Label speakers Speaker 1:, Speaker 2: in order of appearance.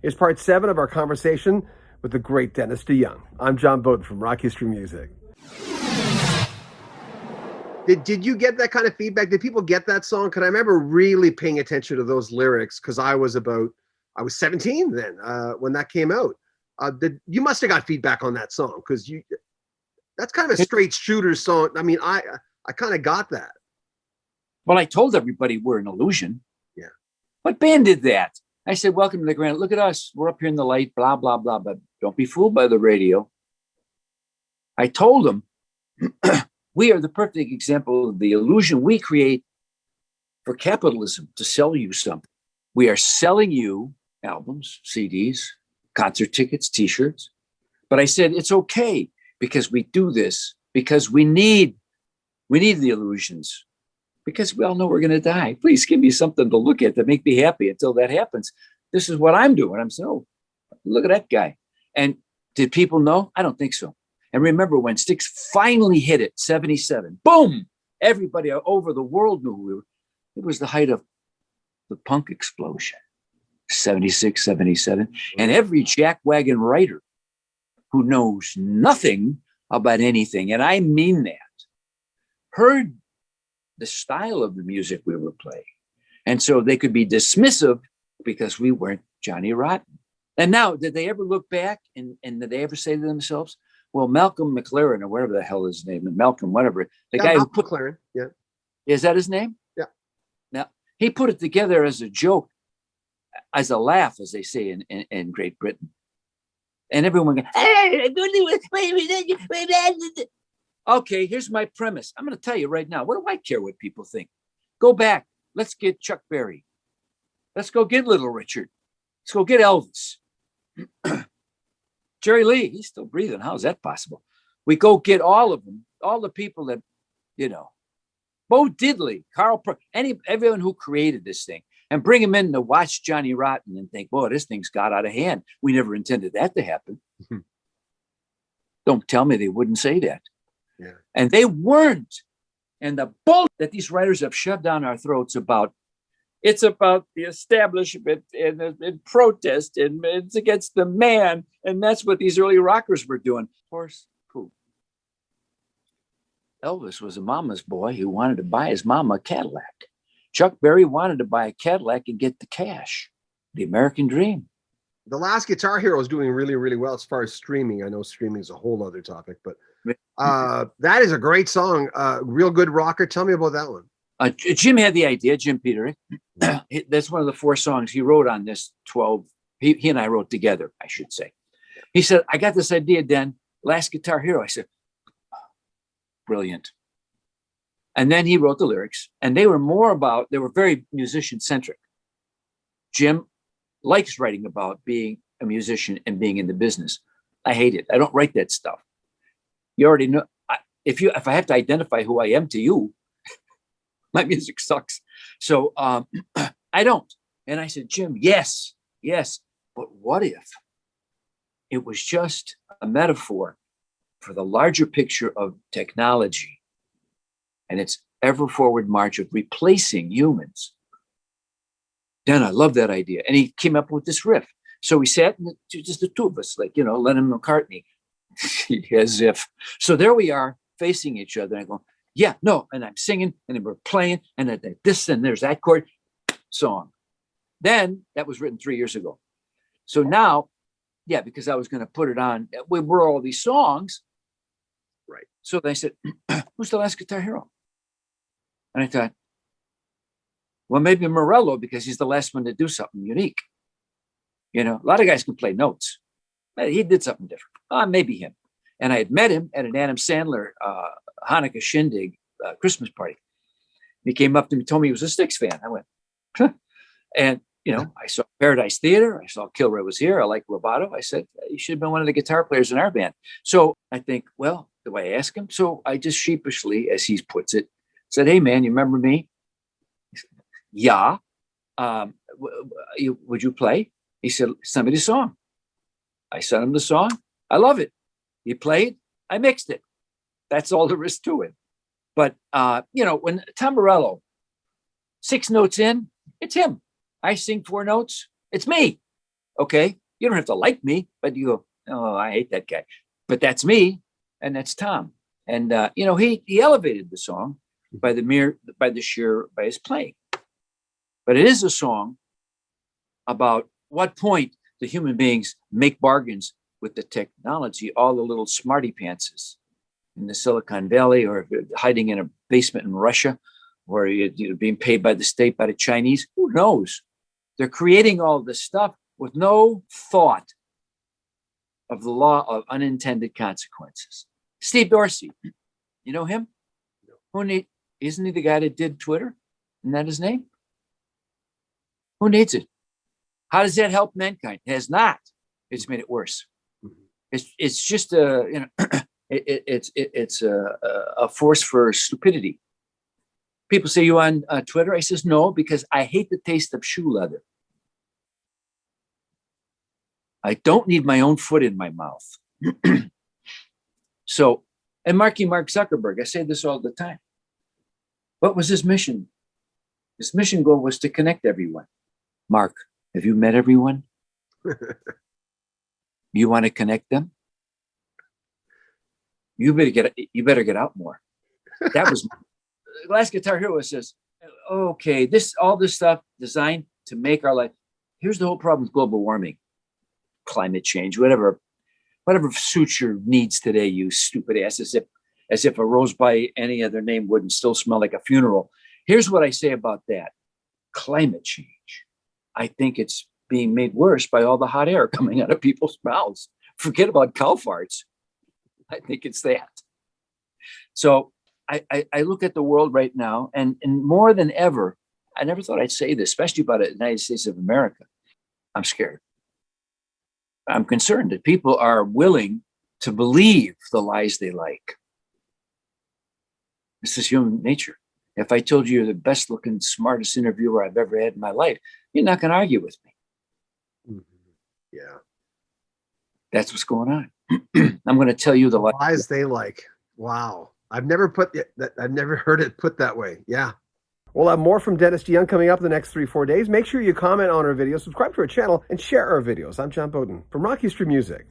Speaker 1: Here's part 7 of our conversation with the great Dennis DeYoung. I'm John Beaudin from Rock History Music. Did you get that kind of feedback? Did people get that song? Because I remember really paying attention to those lyrics because I was 17 then when that came out. You must have got feedback on that song because that's kind of a straight shooter song. I mean, I kind of got that.
Speaker 2: Well, I told everybody we're an illusion.
Speaker 1: Yeah.
Speaker 2: What band did that? I said, welcome to the Grand. Look at us. We're up here in the light, blah, blah, blah. But don't be fooled by the radio. I told them, we are the perfect example of the illusion we create for capitalism to sell you something. We are selling you albums, CDs, concert tickets, T-shirts. But I said, it's okay because we do this because we need the illusions. Because we all know we're going to die. Please give me something to look at to make me happy until that happens. This is what I'm doing. I'm saying, oh, look at that guy. And did people know? I don't think so. And remember when Styx finally hit it, 77, boom, everybody over the world knew who we were. It was the height of the punk explosion, 76, 77. And every jackwagon writer who knows nothing about anything, and I mean that, heard the style of the music we were playing. And so they could be dismissive because we weren't Johnny Rotten. And now, did they ever look back and did they ever say to themselves, well, Malcolm McLaren, or whatever the hell his name is, Malcolm, whatever, the guy
Speaker 1: Malcolm
Speaker 2: who put
Speaker 1: McLaren, yeah.
Speaker 2: Is that his name?
Speaker 1: Yeah.
Speaker 2: Now, he put it together as a joke, as a laugh, as they say in Great Britain. And everyone goes, hey, okay, here's my premise. I'm going to tell you right now. What do I care what people think? Go back. Let's get Chuck Berry. Let's go get Little Richard. Let's go get Elvis. Jerry Lee, he's still breathing. How is that possible? We go get all of them, all the people that, Bo Diddley, everyone who created this thing, and bring them in to watch Johnny Rotten and think, boy, this thing's got out of hand. We never intended that to happen. Don't tell me they wouldn't say that.
Speaker 1: Yeah.
Speaker 2: And they weren't. And the bull that these writers have shoved down our throats it's about the establishment and protest and it's against the man. And that's what these early rockers were doing. Of course, poop. Elvis was a mama's boy who wanted to buy his mama a Cadillac. Chuck Berry wanted to buy a Cadillac and get the cash. The American dream.
Speaker 1: The Last Guitar Hero is doing really, really well as far as streaming. I know streaming is a whole other topic, but that is a great song. Real good rocker. Tell me about that one.
Speaker 2: Jim had the idea, Jim Petering. That's one of the 4 songs he wrote on this 12. He and I wrote together, I should say. He said, I got this idea, Dan, Last Guitar Hero. I said, brilliant. And then he wrote the lyrics, and they were very musician centric. Jim likes writing about being a musician and being in the business. I hate it. I don't write that stuff. You already know. If I have to identify who I am to you, my music sucks. So I don't. And I said, Jim, yes. But what if it was just a metaphor for the larger picture of technology and its ever forward march of replacing humans? Dan, I love that idea. And he came up with this riff. So we sat, just the two of us, like, Lennon McCartney, as if. So there we are facing each other. And I go, yeah, no. And I'm singing and then we're playing and then this and there's that chord song. Then that was written 3 years ago. So now, yeah, because I was going to put it on, we were all these songs.
Speaker 1: Right.
Speaker 2: So they said, who's the Last Guitar Hero? And I thought, well, maybe Morello, because he's the last one to do something unique. A lot of guys can play notes. He did something different. Maybe him. And I had met him at an Adam Sandler Hanukkah shindig Christmas party. He came up to me, told me he was a Styx fan. I went, huh. And, I saw Paradise Theater. I saw Kilroy was here. I like Roboto. I said, you should have been one of the guitar players in our band. So I think, well, do I ask him? So I just sheepishly, as he puts it, said, hey, man, you remember me? He said, yeah. Would you play? He said, send me the song. I sent him the song. I love it. He played. I mixed it. That's all there is to it. But, when Tom Morello, 6 notes in, it's him. I sing 4 notes. It's me. Okay. You don't have to like me, but you go, oh, I hate that guy. But that's me, and that's Tom. And he elevated the song by his playing. But it is a song about what point the human beings make bargains with the technology, all the little smarty pantses in the Silicon Valley, or hiding in a basement in Russia, or being paid by the state, by the Chinese. Who knows? They're creating all this stuff with no thought of the law of unintended consequences. Steve Dorsey, you know him? Isn't he the guy that did Twitter? Isn't that his name? Who needs it? How does that help mankind? It has not. It's made it worse. It's just it's a force for stupidity. People say, you on Twitter? I says no, because I hate the taste of shoe leather. I don't need my own foot in my mouth. So, and Mark Zuckerberg, I say this all the time. What was his mission? His mission goal was to connect everyone. Mark, have you met everyone? You want to connect them? You better get out more. That was Last Guitar Hero says, okay, all this stuff designed to make our life. Here's the whole problem with global warming, climate change, whatever suits your needs today, you stupid ass, as if a rose by any other name wouldn't still smell like a funeral. Here's what I say about that. Climate change. I think it's being made worse by all the hot air coming out of people's mouths. Forget about cow farts. I think it's that. So I look at the world right now, and more than ever, I never thought I'd say this, especially about the United States of America. I'm scared. I'm concerned that people are willing to believe the lies they like. This is human nature. If I told you you're the best looking, smartest interviewer I've ever had in my life, you're not going to argue with me.
Speaker 1: Mm-hmm. Yeah.
Speaker 2: That's what's going on. I'm going to tell you the
Speaker 1: lies they like. Wow. I've never heard it put that way. Yeah. We'll have more from Dennis DeYoung coming up in the next 3-4 days. Make sure you comment on our videos, subscribe to our channel, and share our videos. I'm John Beaudin from Rocky Street Music.